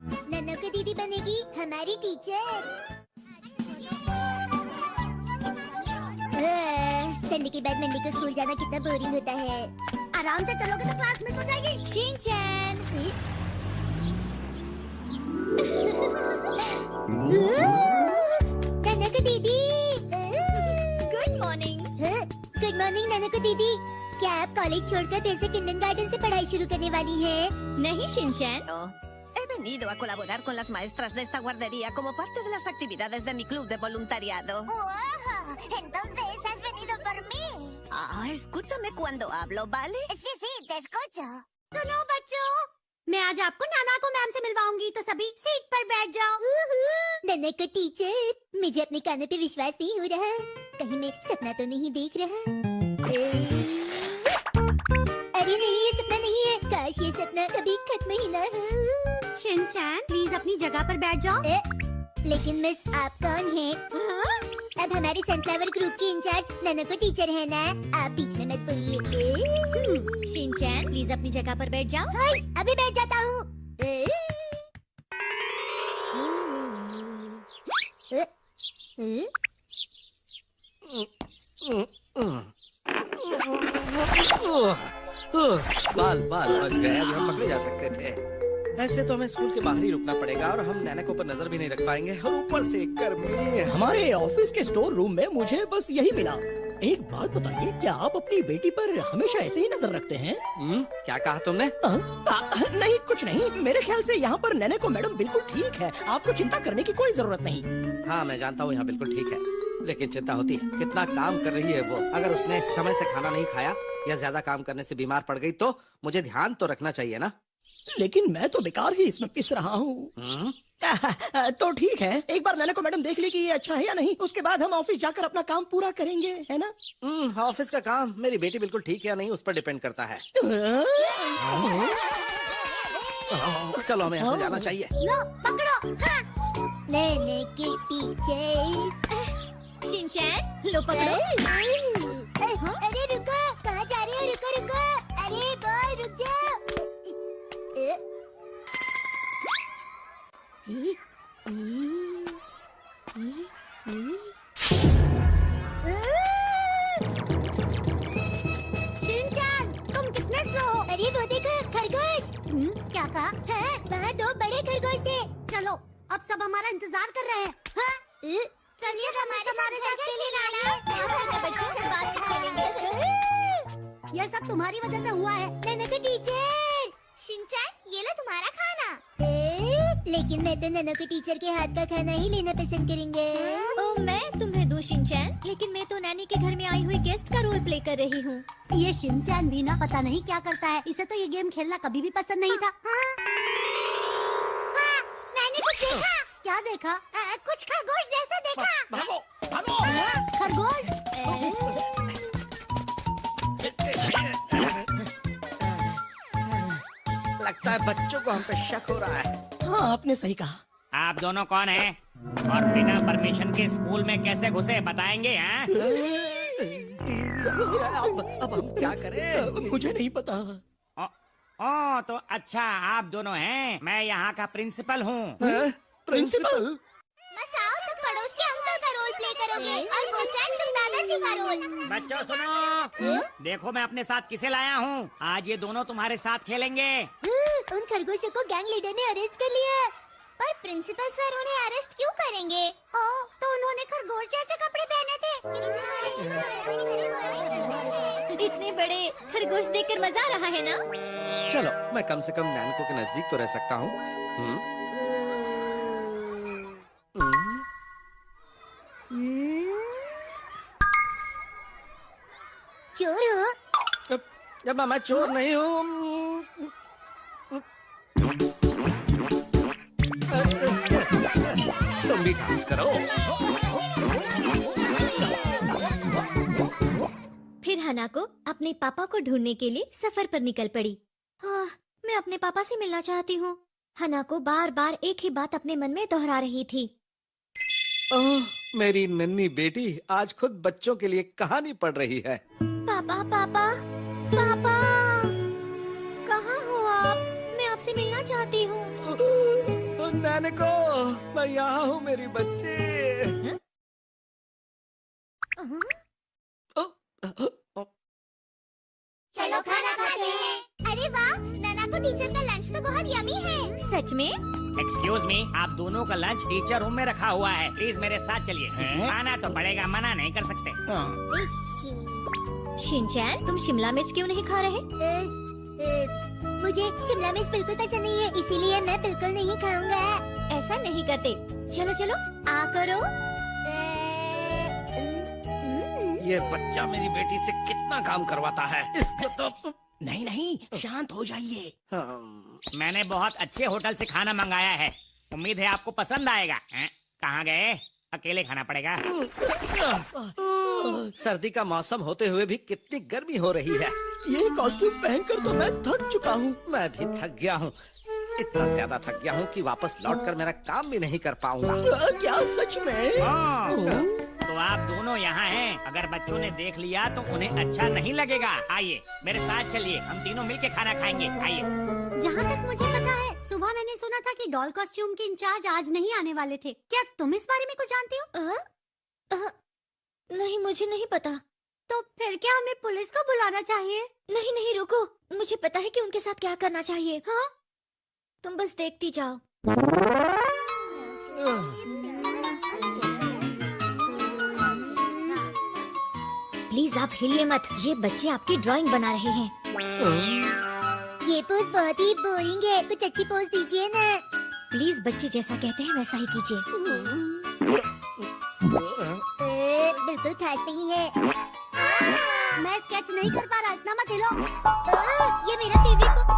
नन्नू की दीदी बनेगी हमारी टीचर। संडे के बाद मंडे को स्कूल जाना कितना बोरिंग होता है। आराम से चलोगे तो क्लास मिस हो जाएगी। शिनचैन। नन्नू की दीदी। Good morning. Good morning Nannu की दीदी। क्या आप कॉलेज छोड़कर फिर से किंडरगार्टन से पढ़ाई शुरू करने वाली हैं? नहीं Shinchan. He venido a colaborar con las maestras de esta guardería como parte de las actividades de mi club de voluntariado. ¡Wow! Entonces has venido por mí. Escúchame cuando hablo, ¿vale? Sí, sí, te escucho. सुनो बच्चों, मैं आज आपको नाना को ma'am से मिलवाऊंगी, तो सभी seat पर बैठ जाओ। नाना को टीचर, मुझे अपने कानों पे विश्वास नहीं हो रहा। कहीं मैं सपना तो नहीं देख रहा? अरे नहीं, ये सपना नहीं है। काश ये सपना कभी खत्म ही ना हो। शिनचैन, प्लीज अपनी जगह पर बैठ जाओ। लेकिन मिस आप कौन हैं? अब हमारे सनफ्लावर ग्रुप की इंचार्ज नन्नू को टीचर है ना। आप बीच में मत बोलिए। शिनचैन, प्लीज अपनी जगह पर बैठ जाओ। हाय, अभी बैठ जाता हूँ। बाल बच गए, अभी हम पकड़े जा सकते थे। ऐसे तो हमें स्कूल के बाहर ही रुकना पड़ेगा और हम नैना को ऊपर नजर भी नहीं रख पाएंगे। और ऊपर से गर्मी। हमारे ऑफिस के स्टोर रूम में मुझे बस यही मिला। एक बात बताइए, क्या आप अपनी बेटी पर हमेशा ऐसे ही नजर रखते हैं? क्या कहा तुमने? नहीं, कुछ नहीं। मेरे ख्याल से यहाँ पर नैना को मैडम बिल्कुल ठीक है। आपको चिंता करने की कोई जरूरत नहीं। हाँ, मैं जानता हूँ यहाँ बिल्कुल ठीक है, लेकिन चिंता होती है। कितना काम कर रही है वो। अगर उसने समय से खाना नहीं खाया या ज्यादा काम करने से बीमार पड़ गई तो मुझे ध्यान तो रखना चाहिए ना। लेकिन मैं तो बेकार ही इसमें पिस रहा हूँ। तो ठीक है, एक बार नैना को मैडम देख ली कि ये अच्छा है या नहीं, उसके बाद हम ऑफिस जाकर अपना काम पूरा करेंगे, है ना? ऑफिस का काम मेरी बेटी बिल्कुल ठीक है या नहीं उस पर डिपेंड करता है। चलो हमें यहाँ से जाना चाहिए। लो पकड़ो। हाँ। नन्नू की टीचर। शिनचैन, लो पकड़ो। अरे रुको, कहाँ जा रहे हो? रुको रुको। अरे बॉय रुक जाओ। शिनचैन, तुम कितने स्लो हो? अरे वो देखो, खरगोश। क्या कहा? हाँ, वहाँ दो बड़े खरगोश थे। चलो, अब सब हमारा इंतजार कर रहे हैं। हाँ? चलिए हमारे साथ खेलेंगे नाना। बच्चों से बात कर खेलेंगे। यह सब तुम्हारी वजह से हुआ है। नन्नू की टीचर। शिनचैन, ये लो तुम्हारा खाना। लेकिन मैं तो नन्नू की टीचर के हाथ का खाना ही लेना पसंद करेंगे। मैं तुम्हें दूं शिनचैन, लेकिन मैं तो नानी के घर में आई हुई गेस्ट का रोल प्ले कर रही हूँ। ये शिनचैन भी ना पता नहीं क्या करता है। इसे तो ये गेम खेलना कभी भी पसंद नहीं था। हाँ, मैंने कुछ देखा। क्या देखा? कुछ खरगोश जैसा देखा। भागो, भागो। खरगोश? लगता है बच्चों को हम पे शक हो रहा है। हाँ, आपने सही कहा। आप दोनों कौन हैं? और बिना परमिशन के स्कूल में कैसे घुसे बताएंगे? हैं? अब हम क्या करें? मुझे नहीं पता। ओ तो अच्छा, आप दोनों हैं। मैं यहाँ का प्रिंसिपल हूँ। प्रिंसिपल? बस आओ, तुम पड़ोस के अंकल का रोल प्ले करोगे और मोचैन तुम दादाजी का रोल। बच्चों सुनो, देखो मैं अपने साथ किसे लाया हूँ। आज ये दोनों तुम्हारे साथ खेलेंगे। उन खरगोशों को गैंग लीडर ने अरेस्ट कर लिया। पर प्रिंसिपल सर उन्हें अरेस्ट क्यों करेंगे? तो उन्होंने खरगोश जैसे कपड़े पहने थे। इतने बड़े खरगोश देखकर मजा आ रहा है ना? चलो, मैं कम से कम नैनको के नजदीक तो रह सकता हूँ। चोर हो? जब मैं चोर नहीं हूँ। तुम भी डांस करो। फिर हना को अपने पापा को ढूंढने के लिए सफर पर निकल पड़ी। मैं अपने पापा से मिलना चाहती हूँ। हना को बार बार एक ही बात अपने मन में दोहरा रही थी। ओह, मेरी नन्ही बेटी आज खुद बच्चों के लिए कहानी पढ़ रही है। पापा पापा पापा, कहाँ हो आप? मैं आपसे मिलना चाहती हूँ। नैनको, मैं यहाँ हूँ मेरी बच्ची। चलो खाना खाते हैं। अरे वाह, नाना को टीचर का लंच तो बहुत यमी है। सच में? एक्सक्यूज मी, आप दोनों का लंच टीचर रूम में रखा हुआ है, प्लीज मेरे साथ चलिए। खाना तो पड़ेगा, मना नहीं कर सकते। शिनचैन, तुम शिमला मिर्च क्यों नहीं खा रहे? मुझे शिमला मिर्च बिल्कुल पसंद नहीं है, इसीलिए मैं बिल्कुल नहीं खाऊंगा। ऐसा नहीं करते। चलो चलो, आ करो। ये बच्चा मेरी बेटी से कितना काम करवाता है, इसको तो। नहीं नहीं, शांत हो जाइए। मैंने बहुत अच्छे होटल से खाना मंगाया है, उम्मीद है आपको पसंद आएगा। कहाँ गए? अकेले खाना पड़ेगा। सर्दी का मौसम होते हुए भी कितनी गर्मी हो रही है। ये कॉस्ट्यूम पहनकर तो मैं थक चुका हूँ। मैं भी थक गया हूँ, इतना ज्यादा थक गया हूँ कि वापस लौटकर मेरा काम भी नहीं कर पाऊंगा। क्या सच में? तो आप दोनों यहाँ हैं, अगर बच्चों ने देख लिया तो उन्हें अच्छा नहीं लगेगा। आइए मेरे साथ चलिए, हम तीनों मिलके खाना खाएंगे। आइए। जहाँ तक मुझे पता है, सुबह मैंने सुना था कि डॉल कॉस्ट्यूम के इंचार्ज आज नहीं आने वाले थे। क्या तुम इस बारे में कुछ जानती हो? नहीं, मुझे नहीं पता। तो फिर क्या हमें पुलिस को बुलाना चाहिए? नहीं नहीं, रुको, मुझे पता है कि उनके साथ क्या करना चाहिए। हाँ, तुम बस देखती जाओ। प्लीज आप हिलिए मत, ये बच्चे आपकी ड्राइंग बना रहे हैं। ये पोज बहुत ही बोरिंग है, कुछ अच्छी पोज दीजिए ना। प्लीज बच्चे जैसा कहते हैं वैसा ही कीजिए। बिल्कुल खास नहीं है। मैं स्केच नहीं कर पा रहा, इतना मत हिलो। ये मेरा फेवरेट।